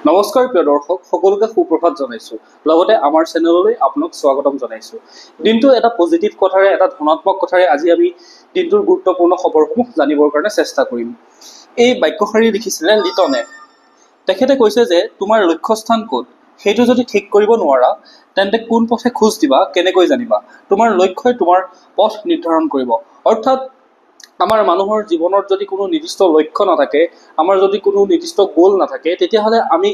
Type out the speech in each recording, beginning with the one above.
নমস্কাৰ প্ৰিয় দৰ্শক সকলোকে সুপ্ৰভাত জনাইছোঁ লগতে আমাৰ চেনেললৈ আপোনাক স্বাগতম জনাইছোঁ। দিনটো এটা পজিটিভ কথাৰে এটা ধনাত্মক কথাৰে আজি আমি দিনটোৰ গুৰুত্বপূৰ্ণ খবৰসমূহ জানিবৰ কাৰণে চেষ্টা কৰিম। এই বাক্যশাৰী লিখিছিলে লিটনে। তেখেতে কৈছে যে তোমাৰ লক্ষ্যস্থান ক'ত সেইটো যদি ঠিক কৰিব নোৱাৰা তেন্তে কোন পথে খোজ দিবা কেনেকৈ জানিবা। তোমাৰ লক্ষ্যই তোমাৰ পথ নিৰ্ধাৰণ কৰিব। অৰ্থাৎ আমাৰ মানুহৰ জীৱনত যদি কোনো নিৰ্দিষ্ট লক্ষ্য নাথাকে, আমাৰ যদি কোনো নিৰ্দিষ্ট গ'ল নাথাকে, তেতিয়াহ'লে আমি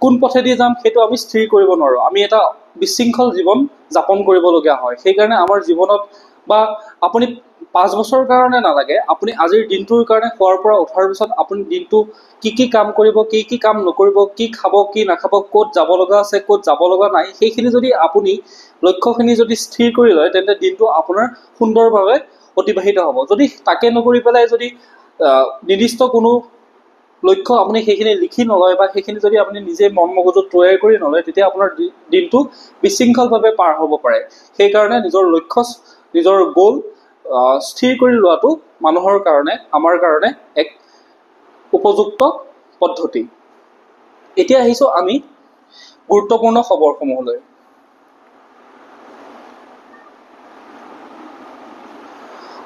কোন পথেদি যাম সেইটো আমি স্থিৰ কৰিব নোৱাৰোঁ। আমি এটা বিশৃংখল জীৱন যাপন কৰিবলগীয়া হয়। সেইকাৰণে আমাৰ জীৱনত বা আপুনি 5 বছৰৰ কাৰণে নালাগে, আপুনি আজিৰ দিনটোৰ কাৰণে শোৱাৰ পৰা উঠাৰ পিছত আপুনি দিনটো কি কাম কৰিব, কি কাম নকৰিব, কি খাব কি নাখাব, ক'ত যাব লগা আছে ক'ত যাব লগা নাই, সেইখিনি যদি আপুনি লক্ষ্যখিনি যদি স্থিৰ কৰি লয় তেন্তে দিনটো আপোনাৰ সুন্দৰভাৱে অতিবাহিত হ'ব। যদি তাকে নকৰি পেলাই যদি নিৰ্দিষ্ট কোনো লক্ষ্য আপুনি সেইখিনি লিখি নলয় বা সেইখিনি যদি আপুনি নিজে মন মগজুত তৈয়াৰ কৰি নলয়, তেতিয়া আপোনাৰ দিনটো বিশৃংখলভাৱে পাৰ হ'ব পাৰে। সেইকাৰণে নিজৰ লক্ষ্য নিজৰ গ'ল স্থিৰ কৰি লোৱাটো মানুহৰ কাৰণে আমাৰ কাৰণে এক উপযুক্ত পদ্ধতি। এতিয়া আহিছোঁ আমি গুৰুত্বপূৰ্ণ খবৰসমূহলৈ।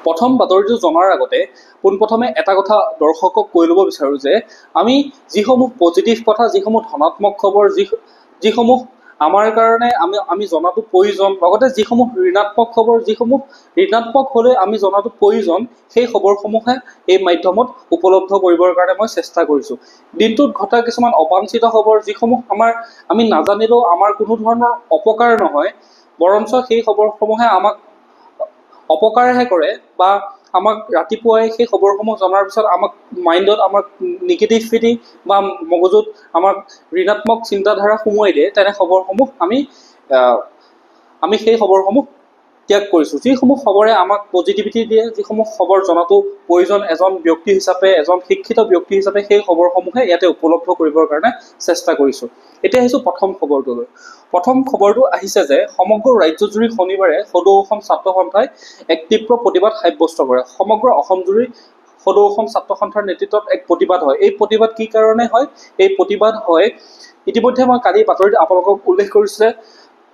প্ৰথম বাতৰিটো জনাৰ আগতে পোনপ্ৰথমে এটা কথা দৰ্শকক কৈ ল'ব বিচাৰোঁ যে আমি যিসমূহ পজিটিভ কথা, যিসমূহ ধনাত্মক খবৰ, যিসমূহ আমাৰ কাৰণে আমি জনাটো প্ৰয়োজন, লগতে যিসমূহ ঋণাত্মক খবৰ, যিসমূহ ঋণাত্মক হ'লে আমি জনাটো প্ৰয়োজন, সেই খবৰসমূহে এই মাধ্যমত উপলব্ধ কৰিবৰ কাৰণে মই চেষ্টা কৰিছোঁ। দিনটোত ঘটা কিছুমান অবাঞ্ছিত খবৰ, যিসমূহ আমি নাজানিলেও আমাৰ কোনো ধৰণৰ অপকাৰ নহয়, বৰঞ্চ সেই খবৰসমূহে আমাক অপকাৰহে কৰে বা আমাক ৰাতিপুৱাই সেই খবৰসমূহ জনাৰ পিছত আমাক মাইণ্ডত আমাক নিগেটিভিটি বা মগজুত আমাক ঋণাত্মক চিন্তাধাৰা সোমোৱাই দিয়ে। তেনে খবৰসমূহ আমি সেই খবৰসমূহ ত্যাগ কৰিছোঁ। যিসমূহ খবৰে আমাক পজিটিভিটি দিয়ে, যিসমূহ খবৰ জনাটো প্ৰয়োজন এজন ব্যক্তি হিচাপে, এজন শিক্ষিত ব্যক্তি হিচাপে, সেই খবৰসমূহে ইয়াতে উপলব্ধ কৰিবৰ কাৰণে চেষ্টা কৰিছোঁ। এতিয়া আহিছোঁ প্ৰথম খবৰটোলৈ। প্ৰথম খবৰটো আহিছে যে সমগ্ৰ ৰাজ্যজুৰি শনিবাৰে সদৌ অসম ছাত্ৰ সন্থাই এক তীব্ৰ প্ৰতিবাদ সাব্যস্ত কৰে। সমগ্ৰ অসমজুৰি সদৌ অসম ছাত্ৰ সন্থাৰ নেতৃত্বত এক প্ৰতিবাদ হয়। এই প্ৰতিবাদ কি কাৰণে হয়? এই প্ৰতিবাদ হয়, ইতিমধ্যে মই কালি বাতৰিত আপোনালোকক উল্লেখ কৰিছোঁ যে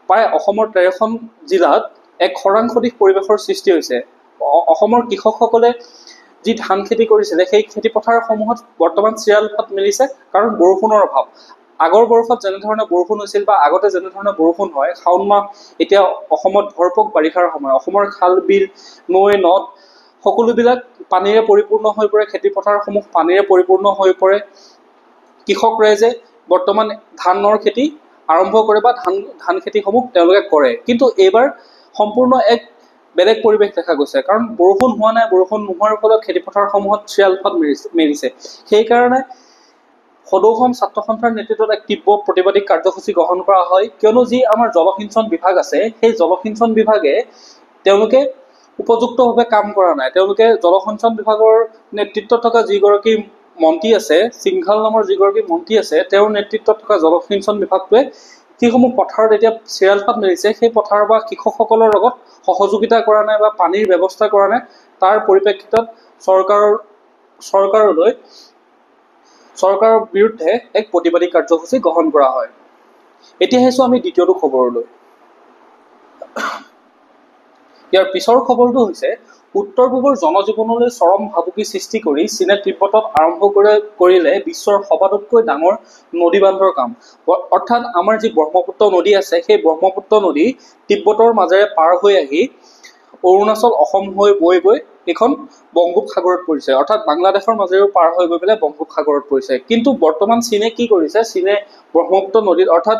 প্ৰায় অসমৰ 13খন জিলাত এক খৰাং সদৃশ পৰিৱেশৰ সৃষ্টি হৈছে। অসমৰ কৃষকসকলে যি ধান খেতি কৰিছিলে সেই খেতি পথাৰসমূহত বৰ্তমান চিৰাল ফাট মেলিছে, কাৰণ বৰষুণৰ অভাৱ। আগৰ বৰ্ষত যেনেধৰণে বৰষুণ হৈছিল বা আগতে যেনেধৰণে বৰষুণ হয়, শাওণ মাহ এতিয়া অসমত ভৰপক বাৰিষাৰ সময়। অসমৰ খাল বিল নৈ নদ সকলোবিলাক পানীৰে পৰিপূৰ্ণ হৈ পৰে, খেতি পথাৰসমূহ পানীৰে পৰিপূৰ্ণ হৈ পৰে। কৃষক ৰাইজে বৰ্তমান ধানৰ খেতি আৰম্ভ কৰে বা ধান খেতিসমূহ তেওঁলোকে কৰে। কিন্তু এইবাৰ সম্পূৰ্ণ এক বেলেগ পৰিৱেশ দেখা গৈছে, কাৰণ বৰষুণ হোৱা নাই। বৰষুণ নোহোৱাৰ ফলত খেতিপথাৰসমূহত চিৰাল ফাট মেলিছে। সেইকাৰণে সদৌ অসম ছাত্ৰ সন্থাৰ নেতৃত্বত এক তীব্ৰ প্ৰতিবাদী কাৰ্যসূচী গ্ৰহণ কৰা হয়, কিয়নো যি আমাৰ জলসিঞ্চন বিভাগ আছে, সেই জলসিঞ্চন বিভাগে তেওঁলোকে উপযুক্তভাৱে কাম কৰা নাই। তেওঁলোকে জলসিঞ্চন বিভাগৰ নেতৃত্বত থকা যিগৰাকী মন্ত্ৰী আছে, সিংঘাল নামৰ যিগৰাকী মন্ত্ৰী আছে, তেওঁৰ নেতৃত্বত থকা জলসিঞ্চন বিভাগটোৱে যিসমূহ পথাৰত এতিয়া চিৰাল ফাট মেলিছে, সেই পথাৰ বা কৃষকসকলৰ লগত সহযোগিতা কৰা নাই বা পানীৰ ব্যৱস্থা কৰা নাই। তাৰ পৰিপ্ৰেক্ষিতত চৰকাৰৰ বিৰুদ্ধে এক প্ৰতিবাদী কাৰ্যসূচী গ্ৰহণ কৰা হয়। এতিয়া আহিছোঁ আমি দ্বিতীয়টো খবৰলৈ। ইয়াৰ পিছৰ খবৰটো হৈছে উত্তৰ পূবৰ জনজীৱনলৈ চৰম ভাবুকি সৃষ্টি কৰি চীনে তিব্বতত আৰম্ভ কৰিলে বিশ্বৰ সবাতোতকৈ ডাঙৰ নদী বান্ধৰ কাম। অৰ্থাৎ আমাৰ যি ব্ৰহ্মপুত্ৰ নদী আছে, সেই ব্ৰহ্মপুত্ৰ নদী তিব্বতৰ মাজেৰে পাৰ হৈ আহি অৰুণাচল অসম হৈ বৈ গৈ এইখন বংগোপসাগৰত পৰিছে। অৰ্থাৎ বাংলাদেশৰ মাজেৰেও পাৰ হৈ গৈ পেলাই বংগোপসাগৰত পৰিছে। কিন্তু বৰ্তমান চীনে কি কৰিছে? চীনে ব্ৰহ্মপুত্ৰ নদীত, অৰ্থাৎ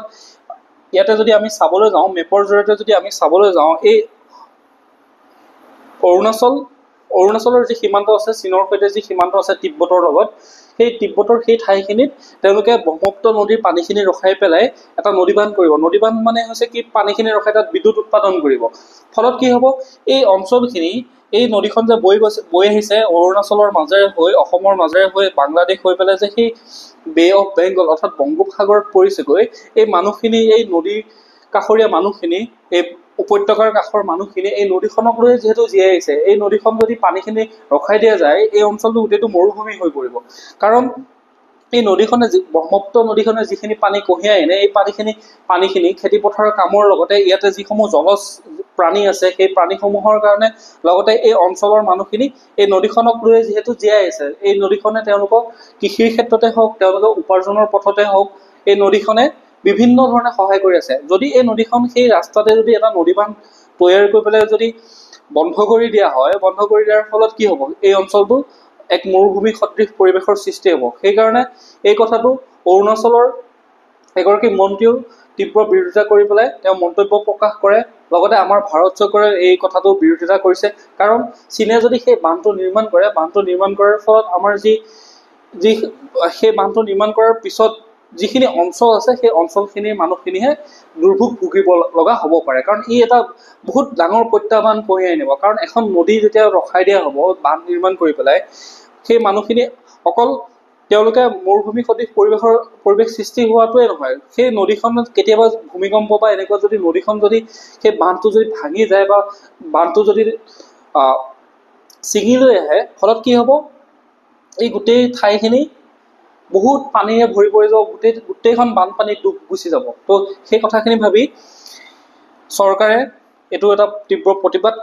ইয়াতে যদি আমি চাবলৈ যাওঁ, মেপৰ জৰিয়তে যদি আমি চাবলৈ যাওঁ, এই অৰুণাচলৰ যি সীমান্ত আছে, চীনৰ সৈতে যি সীমান্ত আছে তিব্বতৰ লগত, সেই তিব্বতৰ সেই ঠাইখিনিত তেওঁলোকে ব্ৰহ্মপুত্ৰ নদীৰ পানীখিনি ৰখাই পেলাই এটা নদীবান্ধ কৰিব। নদীবান্ধ মানে হৈছে কি, পানীখিনি ৰখাই তাত বিদ্যুৎ উৎপাদন কৰিব। ফলত কি হ'ব, এই অঞ্চলখিনি, এই নদীখন যে বৈ আহিছে অৰুণাচলৰ মাজেৰে হৈ, অসমৰ মাজেৰে হৈ, বাংলাদেশ হৈ পেলাই যে সেই বে অফ বেংগল অৰ্থাৎ বংগোপসাগৰত পৰিছেগৈ, এই মানুহখিনি, এই নদী কাষৰীয়া মানুহখিনি, এই উপত্যকাৰ কাষৰ মানুহখিনি এই নদীখনক লৈ যিহেতু জীয়াই আহিছে, এই নদীখন যদি পানীখিনি ৰখাই দিয়া যায়, এই অঞ্চলটো গোটেইটো মৰুভূমি হৈ পৰিব। কাৰণ এই নদীখনে ব্ৰহ্মপুত্ৰ নদীখনে যিখিনি পানী কঢ়িয়াই আনে এই পানীখিনি খেতিপথাৰৰ কামৰ লগতে ইয়াতে যিসমূহ জলজ প্ৰাণী আছে সেই প্ৰাণীসমূহৰ কাৰণে লগতে এই অঞ্চলৰ মানুহখিনি এই নদীখনক লৈ যিহেতু জীয়াই আছে, এই নদীখনে তেওঁলোকক কৃষিৰ ক্ষেত্ৰতে হওক, তেওঁলোকৰ উপাৰ্জনৰ পথতে হওক, এই নদীখনে বিভিন্ন ধৰণে সহায় কৰি আছে। যদি এই নদীখন সেই ৰাস্তাতে যদি এটা নদীবান্ধ তৈয়াৰ কৰি পেলাই যদি বন্ধ কৰি দিয়া হয়, বন্ধ কৰি দিয়াৰ ফলত কি হ'ব, এই অঞ্চলটো এক মৰুভূমি সদৃশ পৰিৱেশৰ সৃষ্টি হ'ব। সেইকাৰণে এই কথাটো অৰুণাচলৰ এগৰাকী মন্ত্ৰীও তীব্ৰ বিৰোধিতা কৰি পেলাই তেওঁ মন্তব্য প্ৰকাশ কৰে। লগতে আমাৰ ভাৰত চৰকাৰে এই কথাটো বিৰোধিতা কৰিছে, কাৰণ চীনে যদি সেই বান্ধটো নিৰ্মাণ কৰে, বান্ধটো নিৰ্মাণ কৰাৰ ফলত আমাৰ সেই বান্ধটো নিৰ্মাণ কৰাৰ পিছত যিখিনি অঞ্চল আছে সেই অঞ্চলখিনিৰ মানুহখিনিহে দুৰ্ভোগ ভুগিব লগা হ'ব পাৰে, কাৰণ ই এটা বহুত ডাঙৰ প্ৰত্যাহ্বান কঢ়িয়াই আনিব। কাৰণ এখন নদী যেতিয়া ৰখাই দিয়া হ'ব বান্ধ নিৰ্মাণ কৰি পেলাই, সেই মানুহখিনি অকল তেওঁলোকে মৰুভূমি সদৃশ পৰিৱেশ সৃষ্টি হোৱাটোৱে নহয়, সেই নদীখনত কেতিয়াবা ভূমিকম্প বা এনেকুৱা যদি নদীখন যদি সেই বান্ধটো যদি ভাঙি যায় বা বান্ধটো যদি ছিঙি লৈ আহে, ফলত কি হ'ব, এই গোটেই ঠাইখিনি বহুত পানীৰে ভৰি পৰি যাব, গোটেইখন বানপানীত ডুব গুচি যাব। তো সেই কথাখিনি ভাবি চৰকাৰে এইটো এটা তীব্ৰ প্ৰতিবাদ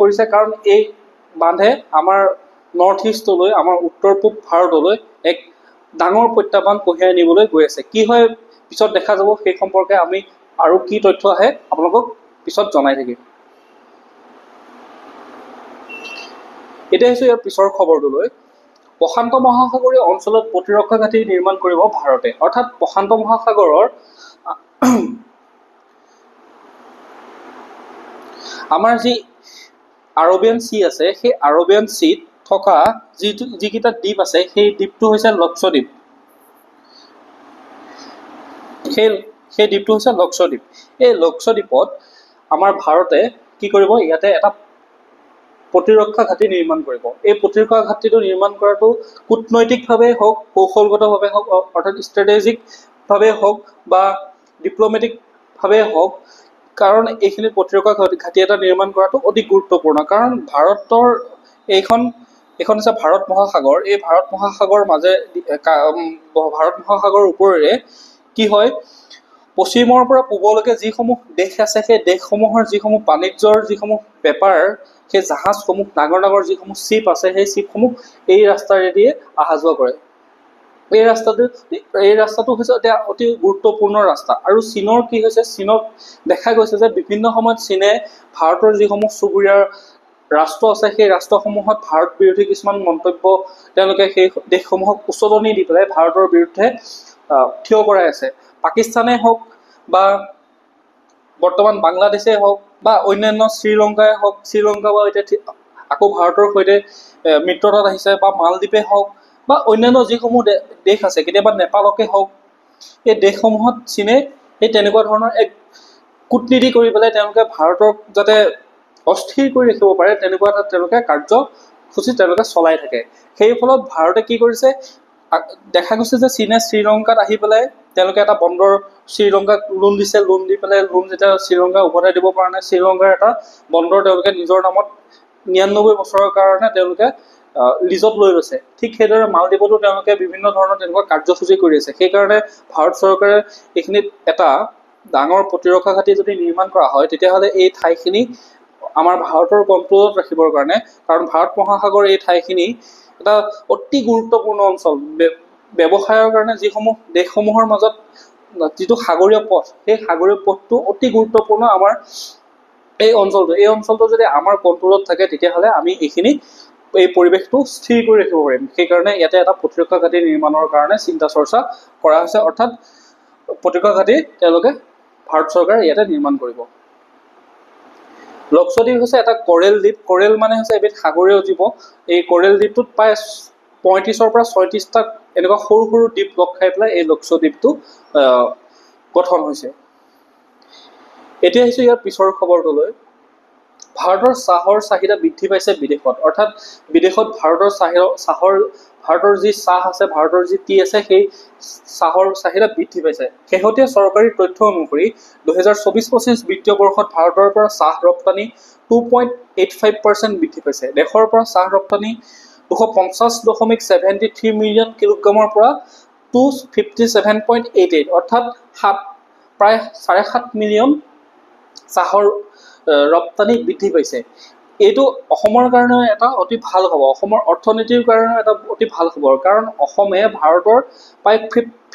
কৰিছে, কাৰণ এই বান্ধে আমাৰ নৰ্থ ইষ্টলৈ, আমাৰ উত্তৰ পূব ভাৰতলৈ এক ডাঙৰ প্ৰত্যাহ্বান কঢ়িয়াই আনিবলৈ গৈ আছে। কি হয় পিছত দেখা যাব, সেই সম্পৰ্কে আমি আৰু কি তথ্য আহে আপোনালোকক পিছত জনাই থাকিম। এতিয়া আহিছোঁ ইয়াৰ পিছৰ খবৰটোলৈ। প্ৰশান্ত মহাসাগৰীয় অঞ্চলত প্ৰতিৰক্ষা ঘাটি নিৰ্মাণ কৰিব ভাৰতে। অৰ্থাৎ প্ৰশান্ত মহাসাগৰৰ আমাৰ যি আৰবিয়ান চি আছে, সেই আৰবিয়ান চিত থকা যিকেইটা দ্বীপ আছে, সেই দ্বীপটো হৈছে লক্ষদ্বীপ। সেই দ্বীপটো হৈছে লক্ষদ্বীপ। এই লক্ষদ্বীপত আমাৰ ভাৰতে কি কৰিব, ইয়াতে এটা প্ৰতিৰক্ষা ঘাটি নিৰ্মাণ কৰিব। এই প্ৰতিৰক্ষা ঘাটিটো নিৰ্মাণ কৰাটো কূটনৈতিকভাৱে হওক, কৌশলগতভাৱে হওক, অৰ্থাৎ ষ্ট্ৰেটেজিকভাৱে হওক বা ডিপ্ল'মেটিকভাৱে হওক, কাৰণ এইখিনি প্ৰতিৰক্ষা ঘাটি এটা নিৰ্মাণ কৰাটো অতি গুৰুত্বপূৰ্ণ। কাৰণ ভাৰতৰ এইখন হৈছে ভাৰত মহাসাগৰ। এই ভাৰত মহাসাগৰৰ ওপৰেৰে কি হয়, পশ্চিমৰ পৰা পূবলৈকে যিসমূহ দেশ আছে, সেই দেশসমূহৰ যিসমূহ বাণিজ্যৰ যিসমূহ বেপাৰ, সেই জাহাজসমূহ, ডাঙৰ ডাঙৰ যিসমূহ শ্বিপ আছে, সেই শ্বিপসমূহ এই ৰাস্তাৰেদিয়ে অহা যোৱা কৰে। এই ৰাস্তাটো হৈছে এতিয়া অতি গুৰুত্বপূৰ্ণ ৰাস্তা। আৰু চীনৰ কি হৈছে, চীনক দেখা গৈছে যে বিভিন্ন সময়ত চীনে ভাৰতৰ যিসমূহ চুবুৰীয়া ৰাষ্ট্ৰ আছে, সেই ৰাষ্ট্ৰসমূহত ভাৰত বিৰোধী কিছুমান মন্তব্য তেওঁলোকে সেই দেশসমূহক উচতনি দি পেলাই ভাৰতৰ বিৰুদ্ধে থিয় কৰাই আছে। পাকিস্তানে হওক বা বৰ্তমান বাংলাদেশে হওক বা অন্যান্য শ্ৰীলংকাই হওক, শ্ৰীলংকা বা এতিয়া আকৌ ভাৰতৰ সৈতে মিত্ৰতাত আহিছে, বা মালদ্বীপে হওক বা অন্যান্য যিসমূহ দেশ আছে, কেতিয়াবা নেপালকে হওক, এই দেশসমূহত চীনে সেই তেনেকুৱা ধৰণৰ এক কূটনীতি কৰি পেলাই তেওঁলোকে ভাৰতক যাতে অস্থিৰ কৰি ৰাখিব পাৰে, তেনেকুৱা এটা তেওঁলোকে কাৰ্যসূচী তেওঁলোকে চলাই থাকে। সেই ফলত ভাৰতে কি কৰিছে, দেখা গৈছে যে চীনে শ্ৰীলংকাত আহি পেলাই তেওঁলোকে এটা বন্দৰ শ্ৰীলংকাক লোন দিছে, লোন দি পেলাই যেতিয়া শ্ৰীলংকাক উভতাই দিব পৰা নাই, শ্ৰীলংকাৰ এটা বন্দৰ তেওঁলোকে নিজৰ নামত 99 বছৰৰ কাৰণে তেওঁলোকে লিজত লৈ লৈছে। ঠিক সেইদৰে মালদ্বীপতো তেওঁলোকে বিভিন্ন ধৰণৰ তেনেকুৱা কাৰ্যসূচী কৰি আছে। সেইকাৰণে ভাৰত চৰকাৰে এইখিনিত এটা ডাঙৰ প্ৰতিৰক্ষা ঘাটি যদি নিৰ্মাণ কৰা হয়, তেতিয়াহ'লে এই ঠাইখিনি আমাৰ ভাৰতৰ কণ্ট্ৰলত ৰাখিবৰ কাৰণে, কাৰণ ভাৰত মহাসাগৰ এই ঠাইখিনি এটা অতি গুৰুত্বপূৰ্ণ অঞ্চল। ব্যৱসায়ৰ কাৰণে যিসমূহ দেশসমূহৰ মাজত যিটো সাগৰীয় পথ, সেই সাগৰীয় পথটো অতি গুৰুত্বপূৰ্ণ আমাৰ এই অঞ্চলটো যদি আমাৰ কণ্ট্ৰলত থাকে, তেতিয়াহ'লে আমি এই পৰিৱেশটো স্থিৰ কৰি ৰাখিব পাৰিম। সেইকাৰণে ইয়াতে এটা প্ৰতিৰক্ষা ঘাটি নিৰ্মাণৰ কাৰণে চিন্তা চৰ্চা কৰা হৈছে, অৰ্থাৎ প্ৰতিৰক্ষা ঘাটি তেওঁলোকে ভাৰত চৰকাৰে ইয়াতে নিৰ্মাণ কৰিব। লক্ষদ্বীপ হৈছে এটা কৰেল দ্বীপ। কৰেল মানে হৈছে এবিধ সাগৰীয় জীৱ। এই কৰেল দ্বীপটোত প্ৰায় 35ৰ পৰা 36টা এনেকুৱা সৰু সৰু দ্বীপ লগ খাই পেলাই এই লক্ষদ্বীপটো গঠন হৈছে। এতিয়া আহিছোঁ ইয়াৰ পিছৰ খবৰটোলৈ। ভাৰতৰ চাহৰ চাহিদা বৃদ্ধি পাইছে বিদেশত। অৰ্থাৎ বিদেশত ভাৰতৰ যি চাহ আছে, ভাৰতৰ যি টি আছে, সেই চাহৰ চাহিদা বৃদ্ধি পাইছে। শেহতীয়া চৰকাৰী তথ্য অনুসৰি 2024-25 বিত্তীয় বৰ্ষত ভাৰতৰ পৰা চাহ ৰপ্তানি 2.85% বৃদ্ধি পাইছে। দেশৰ পৰা চাহ ৰপ্তানি 250.73 মিলিয়ন কিলোগ্ৰামৰ পৰা 257.88 অৰ্থাৎ প্ৰায় 7.5 মিলিয়ন চাহৰ ৰপ্তানি বৃদ্ধি পাইছে। এইটো অসমৰ কাৰণে এটা অতি ভাল খবৰ, অসমৰ অৰ্থনীতিৰ কাৰণে এটা অতি ভাল খবৰ, কাৰণ অসমে ভাৰতৰ প্ৰায়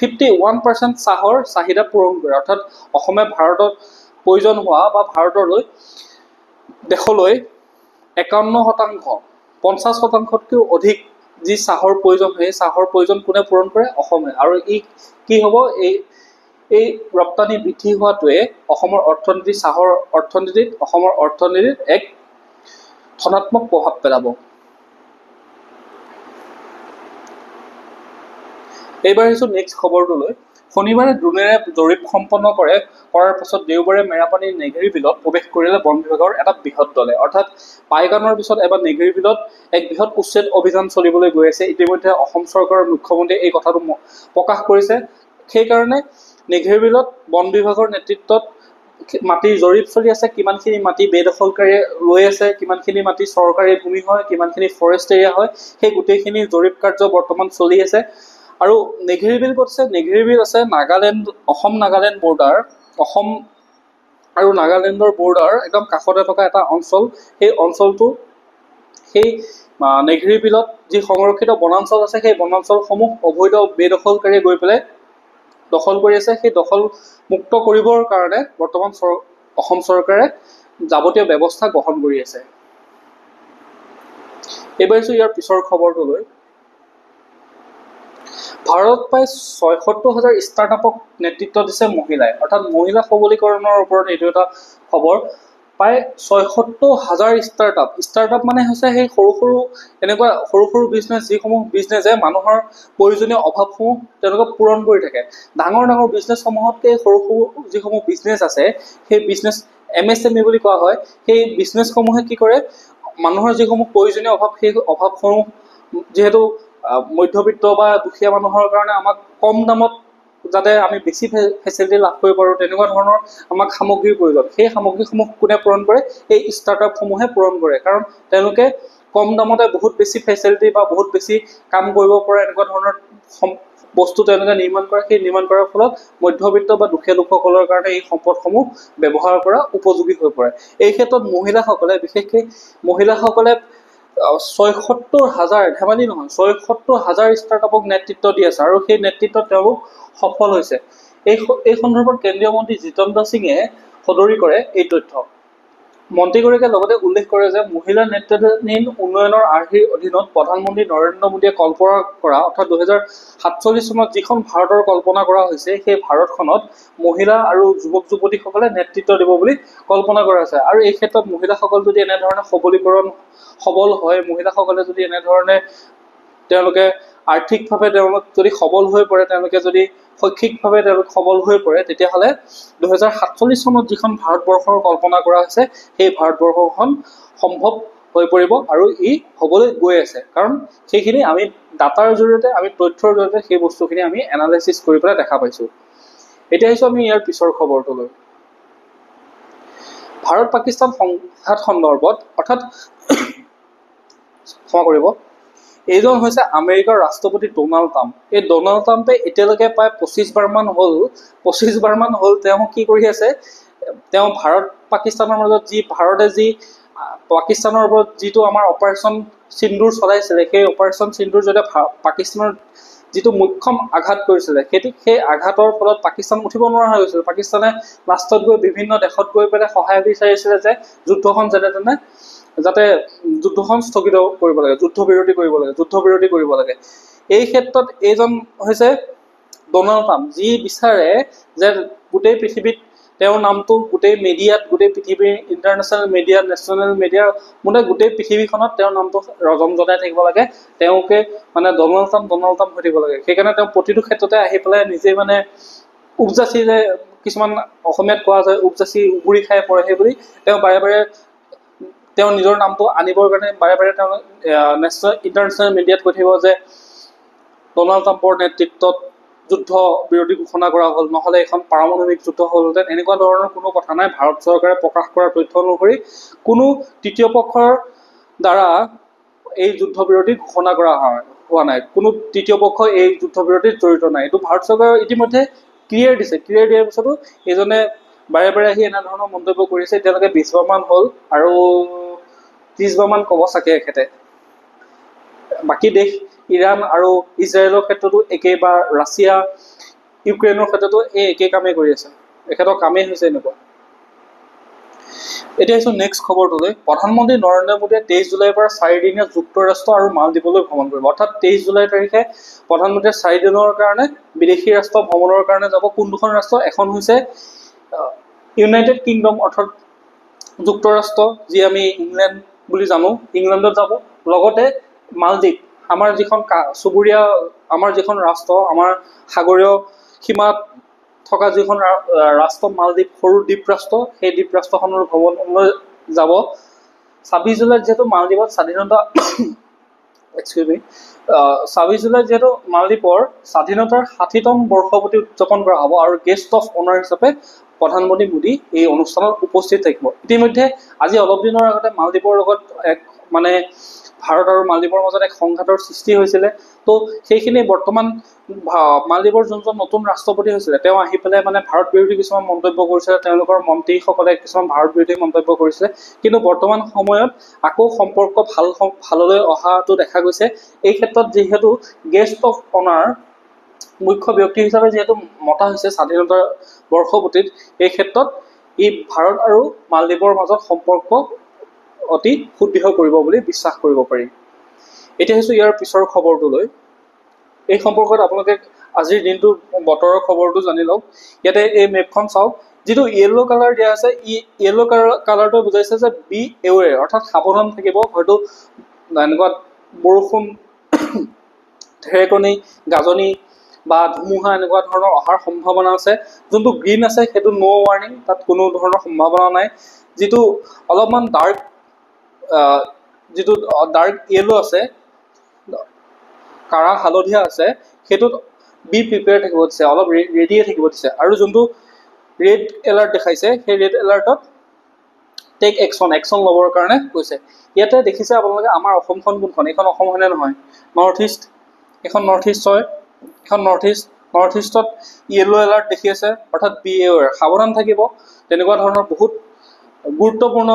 51% চাহৰ চাহিদা পূৰণ কৰে। অৰ্থাৎ অসমে ভাৰতত প্ৰয়োজন হোৱা বা ভাৰতলৈ দেশলৈ 51%, 50%তকৈও অধিক যি চাহৰ প্ৰয়োজন হয়, সেই চাহৰ প্ৰয়োজন কোনে পূৰণ কৰে? অসমে। আৰু ই কি হ'ব? এই ৰপ্তানি বৃদ্ধি হোৱাটোৱে অসমৰ অৰ্থনীতি, চাহৰ অৰ্থনীতিত, অসমৰ অৰ্থনীতিত এক ধনাত্মক প্ৰভাৱ পেলাব। এইবাৰ আহিছোঁ নেক্সট খবৰটোলৈ। শনিবাৰে ড্ৰোনেৰে জৰীপ সম্পন্ন কৰাৰ পাছত দেওবাৰে মেৰাপানীৰ নেঘেৰি বিলত প্ৰৱেশ কৰিলে বন বিভাগৰ এটা বৃহৎ দলে। অৰ্থাৎ পাইকানৰ পিছত এবাৰ নেঘেৰি বিলত এক বৃহৎ উচ্ছেদ অভিযান চলিবলৈ গৈ আছে। ইতিমধ্যে অসম চৰকাৰৰ মুখ্যমন্ত্ৰীয়ে এই কথাটো প্ৰকাশ কৰিছে। সেইকাৰণে নেঘেৰি বিলত বন বিভাগৰ নেতৃত্বত মাটিৰ জৰীপ চলি আছে। কিমানখিনি মাটি বেদখলকাৰীয়ে লৈ আছে, কিমানখিনি মাটি চৰকাৰী ভূমি হয়, কিমানখিনি ফৰেষ্ট এৰিয়া হয়, সেই গোটেইখিনি জৰীপ কাৰ্য বৰ্তমান চলি আছে। আৰু নেঘেৰি বিল ক'ত আছে? নেঘেৰি বিল আছে নাগালেণ্ড, অসম নাগালেণ্ড বৰ্ডাৰ, অসম আৰু নাগালেণ্ডৰ বৰ্ডাৰ একদম কাষতে থকা এটা অঞ্চল। সেই অঞ্চলটো, সেই নেঘেৰি বিলত যি সংৰক্ষিত বনাঞ্চল আছে, সেই বনাঞ্চলসমূহ অবৈধ বেদখলকাৰীয়ে গৈ পেলাই দখল কৰি আছে। সেই দখল মুক্ত কৰিবৰ কাৰণে বৰ্তমান অসম চৰকাৰে যাৱতীয় ব্যৱস্থা গ্ৰহণ কৰি আছে। এইবাৰ ইয়াৰ পিছৰ খবৰটোলৈ। ভাৰতত প্ৰায় 76,000 ষ্টাৰ্টআপক নেতৃত্ব দিছে মহিলাই। অৰ্থাৎ মহিলা সবলীকৰণৰ ওপৰত এইটো এটা খবৰ। প্ৰায় 76,000 ষ্টাৰ্টআপ মানে হৈছে সেই এনেকুৱা সৰু সৰু বিজনেছ, যিসমূহ বিজনেছে মানুহৰ প্ৰয়োজনীয় অভাৱসমূহ তেওঁলোকে পূৰণ কৰি থাকে। ডাঙৰ ডাঙৰ বিজনেছসমূহতকৈ সৰু সৰু যিসমূহ বিজনেছ আছে, সেই বিজনেছ MSME বুলি কোৱা হয়। সেই বিজনেছসমূহে কি কৰে? মানুহৰ যিসমূহ প্ৰয়োজনীয় অভাৱ, সেই অভাৱসমূহ যিহেতু মধ্যবিত্ত বা দুখীয়া মানুহৰ কাৰণে আমাক কম দামত যাতে আমি বেছি ফেচিলিটি লাভ কৰিব পাৰোঁ, তেনেকুৱা ধৰণৰ আমাক সামগ্ৰীৰ প্ৰয়োজন। সেই সামগ্ৰীসমূহ কোনে পূৰণ কৰে? এই ষ্টাৰ্টআপসমূহে পূৰণ কৰে। কাৰণ তেওঁলোকে কম দামতে বহুত বেছি ফেচিলিটি বা বহুত বেছি কাম কৰিব পৰা এনেকুৱা ধৰণৰ বস্তু তেওঁলোকে নিৰ্মাণ কৰে। সেই নিৰ্মাণ কৰাৰ ফলত মধ্যবিত্ত বা দুখীয়া লোকসকলৰ কাৰণে এই সম্পদসমূহ ব্যৱহাৰ কৰা উপযোগী হৈ পৰে। এই ক্ষেত্ৰত মহিলাসকলে, বিশেষকৈ মহিলাসকলে 76,000, ধেমালি নহয়, 76,000 ষ্টাৰ্টআপক নেতৃত্ব দি আছে আৰু সেই নেতৃত্বত তেওঁলোক সফল হৈছে। এই সন্দৰ্ভত কেন্দ্ৰীয় মন্ত্ৰী জিতেন্দ্ৰ সিঙে সদৰি কৰে এই তথ্য। মন্ত্ৰীগৰাকীয়ে লগতে উল্লেখ কৰে যে মহিলা নেতৃত্বাধীন উন্নয়নৰ আৰ্হিৰ অধীনত প্ৰধানমন্ত্ৰী নৰেন্দ্ৰ মোদীয়ে কল্পনা কৰা, অৰ্থাৎ 2047 চনত যিখন ভাৰতৰ কল্পনা কৰা হৈছে, সেই ভাৰতখনত মহিলা আৰু যুৱক যুৱতীসকলে নেতৃত্ব দিব বুলি কল্পনা কৰা হৈছে। আৰু এই ক্ষেত্ৰত মহিলাসকল যদি এনেধৰণে সবল হয়, মহিলাসকলে যদি এনেধৰণে তেওঁলোকে আৰ্থিকভাৱে তেওঁলোক যদি সবল হৈ পৰে, তেওঁলোকে যদি শৈক্ষিকভাৱে তেওঁলোক সবল হৈ পৰে, তেতিয়াহ'লে 2047 চনত যিখন ভাৰতবৰ্ষৰ কল্পনা কৰা হৈছে, সেই ভাৰতবৰ্ষখন সম্ভৱ হৈ পৰিব আৰু ই হ'বলৈ গৈ আছে। কাৰণ সেইখিনি আমি ডাটাৰ জৰিয়তে, আমি তথ্যৰ জৰিয়তে সেই বস্তুখিনি আমি এনালাইচিছ কৰি পেলাই দেখা পাইছোঁ। এতিয়া আহিছোঁ আমি ইয়াৰ পিছৰ খবৰটোলৈ। ভাৰত পাকিস্তান সংঘাত সন্দৰ্ভত, অৰ্থাৎ ক্ষমা কৰিব, এইজন হৈছে আমেৰিকাৰ ৰাষ্ট্ৰপতি ডনাল্ড ট্ৰাম্প। এই ডনাল্ড ট্ৰাম্পে এতিয়ালৈকে প্ৰায় 25 বাৰ মান হ'ল তেওঁ কি কৰি আছে? তেওঁ ভাৰত পাকিস্তানৰ মাজত ভাৰতে পাকিস্তানৰ ওপৰত যিটো আমাৰ অপাৰেশ্যন সিন্দুৰ চলাইছিলে, সেই অপাৰেশ্যন সিন্দুৰ জৰিয়তে পাকিস্তানৰ যিটো মুখ্যম আঘাত কৰিছিলে, সেই আঘাতৰ ফলত পাকিস্তান উঠিব নোৱাৰা হৈ গৈছিল। পাকিস্তানে লাষ্টত গৈ বিভিন্ন দেশত গৈ পেলাই সহায় বিচাৰিছিলে যে যুদ্ধখন যেনে তেনে যাতে যুদ্ধখন স্থগিত কৰিব লাগে, যুদ্ধবিৰতি কৰিব লাগে। এই ক্ষেত্ৰত এইজন হৈছে ডনাল্ড ট্ৰাম্প, যি বিচাৰে যে গোটেই পৃথিৱীত তেওঁৰ নামটো গোটেই মিডিয়াত, গোটেই পৃথিৱীৰ ইণ্টাৰনেশ্যনেল মিডিয়া, নেশ্যনেল মিডিয়া, গোটেই পৃথিৱীখনত তেওঁৰ নামটো ৰজনজনাই থাকিব লাগে। তেওঁকে ডনাল্ড ট্ৰাম্প হৈ থাকিব লাগে। সেইকাৰণে তেওঁ প্ৰতিটো ক্ষেত্ৰতে আহি পেলাই নিজে উপজাচি, যে কিছুমান অসমীয়াত কোৱা যায় উপজাচি উগুৰি খাই পৰে, সেই বুলি তেওঁ বাৰে বাৰে তেওঁ নিজৰ নামটো আনিবৰ কাৰণে বাৰে বাৰে তেওঁ ইণ্টাৰনেশ্যনেল মিডিয়াত কৈ থাকিব যে ডনাল্ড ট্ৰাম্পৰ নেতৃত্বত যুদ্ধ বিৰতি ঘোষণা কৰা হ'ল, নহ'লে এখন পাৰমাণৱিক যুদ্ধ হ'লহেঁতেন। এনেকুৱা ধৰণৰ কোনো কথা নাই। ভাৰত চৰকাৰে প্ৰকাশ কৰা তথ্য অনুসৰি কোনো তৃতীয় পক্ষৰ দ্বাৰা এই যুদ্ধবিৰতি ঘোষণা কৰা হোৱা নাই, কোনো তৃতীয় পক্ষ এই যুদ্ধবিৰতিত জড়িত নাই। এইটো ভাৰত চৰকাৰে ইতিমধ্যে ক্লিয়াৰ দিয়াৰ পিছতো এইজনে বাৰে বাৰে আহি এনেধৰণৰ মন্তব্য কৰিছে। এতিয়ালৈকে 20 বাৰ মান হ'ল আৰু 30 বাৰ মান ক'ব চাগে এখেতে। বাকী দেশ ইৰাণ আৰু ইজৰাইলৰ ক্ষেত্ৰতো একেই, বা ৰাছিয়া ইউক্ৰেইনৰ ক্ষেত্ৰতো এই একেই কামেই কৰি আছে। এখেতৰ কামেই হৈছে এনেকুৱা। এতিয়া আহিছোঁ নেক্সট খবৰটোলৈ। প্ৰধানমন্ত্ৰী নৰেন্দ্ৰ মোদীয়ে 23 জুলাইৰ পৰা 4 দিনীয়া যুক্তৰাষ্ট্ৰ আৰু মালদ্বীপলৈ ভ্ৰমণ কৰিব। অৰ্থাৎ 23 জুলাই তাৰিখে প্ৰধানমন্ত্ৰীয়ে 4 দিনৰ কাৰণে বিদেশী ৰাষ্ট্ৰ ভ্ৰমণৰ কাৰণে যাব। কোন দুখন ৰাষ্ট্ৰ? এখন হৈছে ইউনাইটেড কিংডম অৰ্থাৎ যুক্তৰাষ্ট্ৰ, যি আমি ইংলেণ্ড বুলি জানো, ইংলেণ্ডত যাব। লগতে মালদ্বীপ, আমাৰ যিখন চুবুৰীয়া, আমাৰ যিখন ৰাষ্ট্ৰ, আমাৰ সাগৰীয় সীমাত থকা যিখন ৰাষ্ট্ৰ মালদ্বীপ, সৰু দ্বীপ ৰাষ্ট্ৰ, সেই দ্বীপ ৰাষ্ট্ৰখনৰ ভ্ৰমণলৈ যাব। 26 জুলাইত যিহেতু মালদ্বীপত স্বাধীনতা 26 জুলাইত যিহেতু মালদ্বীপৰ স্বাধীনতাৰ 60তম বৰ্ষপূৰ্তি উদযাপন কৰা হ'ব আৰু গেষ্ট অফ অনাৰ হিচাপে প্ৰধানমন্ত্ৰী মোদী এই অনুষ্ঠানত উপস্থিত থাকিব। ইতিমধ্যে আজি অলপ দিনৰ আগতে মালদ্বীপৰ লগত এক ভাৰত আৰু মালদ্বীপৰ মাজত এক সংঘাতৰ সৃষ্টি হৈছিলে। তো সেইখিনি বৰ্তমান মালদ্বীপৰ যোনজন নতুন ৰাষ্ট্ৰপতি হৈছিলে, তেওঁ আহি পেলাই ভাৰত বিৰোধী কিছুমান মন্তব্য কৰিছিলে। তেওঁলোকৰ মন্ত্ৰীসকলে কিছুমান ভাৰত বিৰোধী মন্তব্য কৰিছিলে। কিন্তু বৰ্তমান সময়ত আকৌ সম্পৰ্ক ভাললৈ অহাটো দেখা গৈছে। এই ক্ষেত্ৰত যিহেতু গেষ্ট অফ অনাৰ মুখ্য ব্যক্তি হিচাপে যিহেতু মতা হৈছে স্বাধীনতাৰ বৰ্ষপূৰ্তিত, এই ক্ষেত্ৰত ই ভাৰত আৰু মালদ্বীপৰ মাজত সম্পৰ্ক অতি সুদৃঢ় কৰিব বুলি বিশ্বাস কৰিব পাৰি। এতিয়া আহিছোঁ ইয়াৰ পিছৰ খবৰটোলৈ। এই সম্পৰ্কত আপোনালোকে আজিৰ দিনটো বতৰৰ খবৰটো জানি লওক। ইয়াতে এই মেপখন চাওক, যিটো য়েল্ল' কালাৰ দিয়া আছে, ই য়েল্ল' কালাৰটোৱে বুজাইছে যে বি এৱেৰ, অৰ্থাৎ সাৱধান থাকিব। হয়তো এনেকুৱা বৰষুণ, ঢেৰেকনি, গাজনি বা ধুমুহা এনেকুৱা ধৰণৰ অহাৰ সম্ভাৱনা আছে। যোনটো গ্ৰীণ আছে সেইটো ন' ৱাৰ্ণিং, তাত কোনো ধৰণৰ সম্ভাৱনা নাই। যিটো অলপমান ডাৰ্ক য়েল্ল' আছে, কাৰা হালধীয়া আছে, সেইটোত বি প্ৰিপেয়াৰ থাকিব দিছে, অলপ ৰেডিয়ে থাকিব দিছে। আৰু যোনটো ৰেড এলাৰ্ট দেখাইছে, সেই ৰেড এলাৰ্টত টেক একশ্যন ল'বৰ কাৰণে কৈছে। ইয়াতে দেখিছে আপোনালোকে আমাৰ অসমখন কোনখন? এইখন অসম হয়নে নহয়? নৰ্থ ইষ্ট, এখন নৰ্থ ইষ্ট হয়, এখন নৰ্থ ইষ্টত য়েল্ল' এলাৰ্ট দেখি আছে, অৰ্থাৎ বি এৱেৰ, সাৱধান থাকিব। তেনেকুৱা ধৰণৰ বহুত গুৰুত্বপূৰ্ণ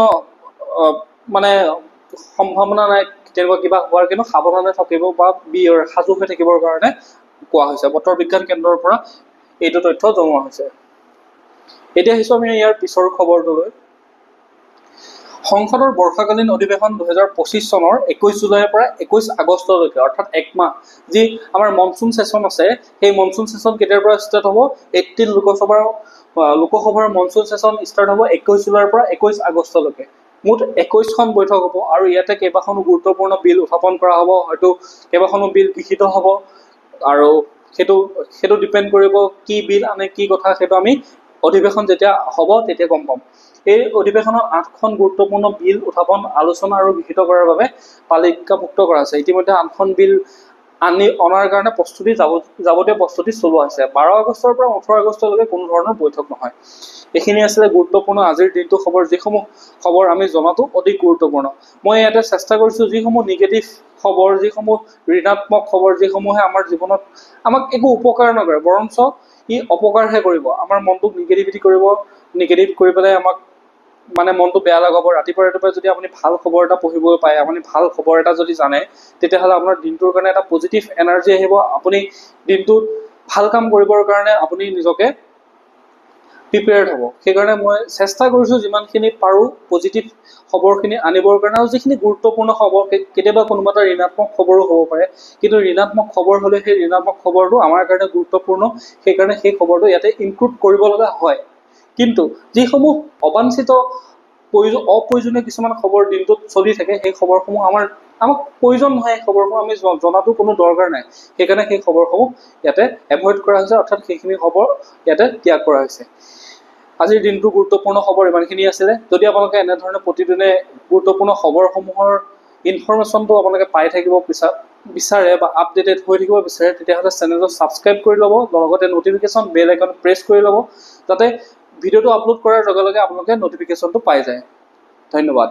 সম্ভাৱনা নাই তেনেকুৱা কিবা হোৱাৰ, কিন্তু সাৱধানে থাকিব বা বি এৱেৰ, সাজু হৈ থাকিবৰ কাৰণে কোৱা হৈছে। বতৰ বিজ্ঞান কেন্দ্ৰৰ পৰা এইটো তথ্য জনোৱা হৈছে। এতিয়া আহিছোঁ আমি ইয়াৰ পিছৰ খবৰটোলৈ। সংসদৰ বৰ্ষাকালীন অধিৱেশন 2025 চনৰ 21 জুলাইৰ পৰা 21 আগষ্টলৈকে, অৰ্থাৎ এক মাহ, যি আমাৰ মনচুন ছেছন আছে, সেই মনচুন ছেছন কেতিয়াৰ পৰা ষ্টাৰ্ট হ'ব? 18 লোকসভাৰ মনচুন ছেছন ষ্টাৰ্ট হ'ব 21 জুলাইৰ পৰা 21 আগষ্টলৈকে। মুঠ 21খন বৈঠক হ'ব আৰু ইয়াতে কেইবাখনো গুৰুত্বপূৰ্ণ বিল উত্থাপন কৰা হ'ব। হয়তো কেইবাখনো বিল গৃহীত হ'ব আৰু সেইটো ডিপেণ্ড কৰিব কি বিল আনে, কি কথা, সেইটো আমি অধিৱেশন যেতিয়া হ'ব তেতিয়া গম পাম। এই অধিৱেশনত 8খন গুৰুত্বপূৰ্ণ বিল উত্থাপন, আলোচনা আৰু গৃহীত কৰাৰ বাবে তালিকাভুক্ত কৰা আছে। ইতিমধ্যে 8খন বিল অনাৰ কাৰণে যাৱতীয় প্ৰস্তুতি চলোৱা হৈছে। 12 আগষ্টৰ পৰা 18 আগষ্টলৈকে কোনো ধৰণৰ বৈঠক নহয়। এইখিনি আছিলে গুৰুত্বপূৰ্ণ আজিৰ দিনটো খবৰ, যিসমূহ খবৰ আমি জনাটো অতি গুৰুত্বপূৰ্ণ। মই ইয়াতে চেষ্টা কৰিছোঁ যিসমূহ নিগেটিভ খবৰ, যিসমূহ ঋণাত্মক খবৰ, যিসমূহে আমাৰ জীৱনত আমাক একো উপকাৰ নকৰে, বৰঞ্চ ই অপকাৰহে কৰিব। আমাৰ মনটোক নিগেটিভ কৰি পেলাই আমাক মনটো বেয়া লগাব। ৰাতিপুৱা যদি আপুনি ভাল খবৰ এটা পঢ়িবলৈ পায়, আপুনি ভাল খবৰ এটা যদি জানে, তেতিয়াহ'লে আপোনাৰ দিনটোৰ কাৰণে এটা পজিটিভ এনাৰ্জি আহিব। আপুনি দিনটোত ভাল কাম কৰিবৰ কাৰণে আপুনি নিজকে প্ৰিপেয়াৰ্ড হ'ব। সেইকাৰণে মই চেষ্টা কৰিছোঁ যিমানখিনি পাৰোঁ পজিটিভ খবৰখিনি আনিবৰ কাৰণে। আৰু যিখিনি গুৰুত্বপূৰ্ণ খবৰ, কেতিয়াবা কোনোবা এটা ঋণাত্মক খবৰো হ'ব পাৰে, কিন্তু ঋণাত্মক খবৰ হ'লে সেই ঋণাত্মক খবৰটো আমাৰ কাৰণে গুৰুত্বপূৰ্ণ, সেইকাৰণে সেই খবৰটো ইয়াতে ইনক্লুড কৰিব লগা হয়। কিন্তু যিসমূহ অবাঞ্ছিত অপ্ৰয়োজনীয় কিছুমান খবৰ দিনটোত চলি থাকে, সেই খবৰসমূহ আমাক প্ৰয়োজন নহয়, সেই খবৰসমূহ আমি জনাটো কোনো দৰকাৰ নাই। সেইকাৰণে সেই খবৰসমূহ ইয়াতে এভইড কৰা হৈছে, অৰ্থাৎ সেইখিনি খবৰ ইয়াতে ত্যাগ কৰা হৈছে। আজিৰ দিনটো গুৰুত্বপূৰ্ণ খবৰ ইমানখিনি আছিলে। যদি আপোনালোকে এনেধৰণে প্ৰতিদিনে গুৰুত্বপূৰ্ণ খবৰসমূহৰ ইনফৰমেশ্যনটো আপোনালোকে পাই থাকিব বিচাৰে বা আপডেটেড হৈ থাকিব বিচাৰে, তেতিয়াহ'লে চেনেলটো ছাবস্ক্ৰাইব কৰি ল'ব, লগতে নটিফিকেশ্যন বেল আইকন প্ৰেছ কৰি ল'ব, যাতে ভিডিঅ'টো আপলোড কৰাৰ লগে লগে আপোনালোকে নটিফিকেশ্যনটো পাই যায়। ধন্যবাদ।